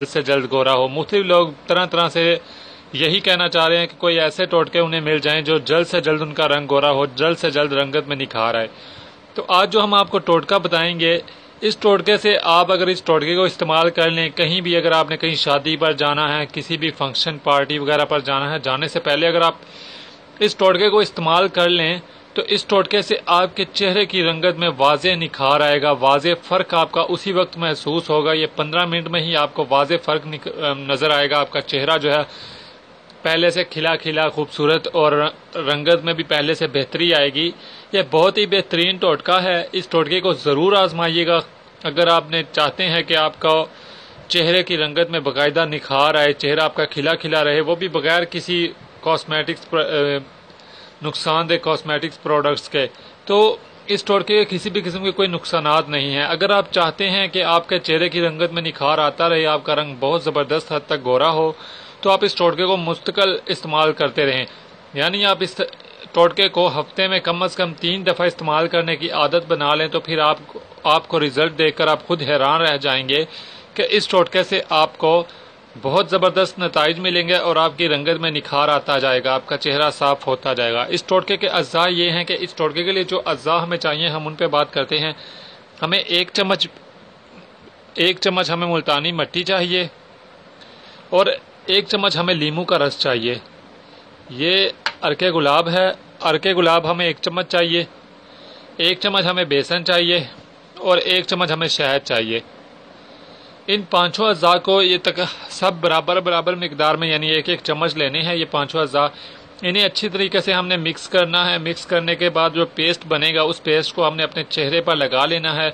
جلد سے جلد گورا ہو۔ مختلف لوگ طرح طرح سے یہی کہنا چاہ رہے ہیں کہ کوئی ایسے ٹوٹکے انہیں مل جائیں جو جلد سے جلد ان کا رنگ گورا ہو، جلد سے جلد رنگت میں نکھار آئے۔ تو آج جو ہم آپ کو ٹوٹکا بتائیں گے، اس ٹوٹکے سے آپ اگر اس ٹوٹکے کو استعمال کر لیں، کہیں بھی اگر آپ نے کہیں شادی پر جانا ہے، کسی بھی فنکشن پارٹی وغیرہ پر جانا ہے، جانے سے پہلے اگر آپ اس ٹوٹکے کو استعمال کر لیں تو اس ٹوٹکے سے آپ کے چہرے کی رنگت میں واضح نکھار آئے گا، واضح فرق آپ کا اسی وقت محسوس ہوگا۔ یہ 15 منٹ میں ہی آپ کو واضح فرق نظر آئے گا۔ آپ کا چہرہ جو ہے پہلے سے کھلا کھلا خوبصورت اور رنگت میں بھی پہلے سے بہتری آئے گی۔ یہ بہت ہی بہترین ٹوٹکا ہے، اس ٹوٹکے کو ضرور آزمائیے گا اگر آپ نے چاہتے ہیں کہ آپ کا چہرے کی رنگت میں باقاعدہ نکھار آئے، چہرہ آپ کا کھلا کھلا رہے، وہ بھی بغیر کسی کاسمیٹکس نقصان دہ کاسمیٹکس پروڈکٹس کے۔ تو اس ٹوٹکے کے کسی بھی قسم کے کوئی نقصانات نہیں ہیں۔ اگر آپ چاہتے ہیں کہ آپ کے چہرے کی رنگت میں نکھار آتا رہے، آپ کا رنگ بہت زبردست حد تک گورا ہو، تو آپ اس ٹوٹکے کو مستقل استعمال کرتے رہیں۔ یعنی آپ اس ٹوٹکے کو ہفتے میں کم از کم 3 دفعہ استعمال کرنے کی عادت بنا لیں، تو پھر آپ کو رزلٹ دیکھ کر آپ خود حیران رہ جائیں گے کہ اس ٹوٹکے سے آپ کو بہت زبردست نتائج ملیں گے اور آپ کی رنگت میں نکھار آتا جائے گا، آپ کا چہرہ صاف ہوتا جائے گا۔ اس ٹوٹکے کے اجزاء یہ ہیں کہ اس ٹوٹکے کے لیے جو اجزاء ہمیں چاہیے ہم ان پہ بات کرتے ہیں۔ ہمیں ایک چمچ ہمیں ملتانی مٹی چاہیے اور 1 چمچ ہمیں لیموں کا رس چاہیے۔ یہ عرق گلاب ہے، عرق گلاب ہمیں 1 چمچ چاہیے، 1 چمچ ہمیں بیسن چاہیے اور 1 چمچ ہمیں شہد چاہیے۔ ان 5 اجزاء کو یہ تک سب برابر مقدار میں یعنی 1 چمچ لینے ہیں۔ یہ 5 اجزاء انہیں اچھی طریقے سے ہم نے مکس کرنا ہے۔ مکس کرنے کے بعد جو پیسٹ بنے گا اس پیسٹ کو ہم نے اپنے چہرے پر لگا لینا ہے۔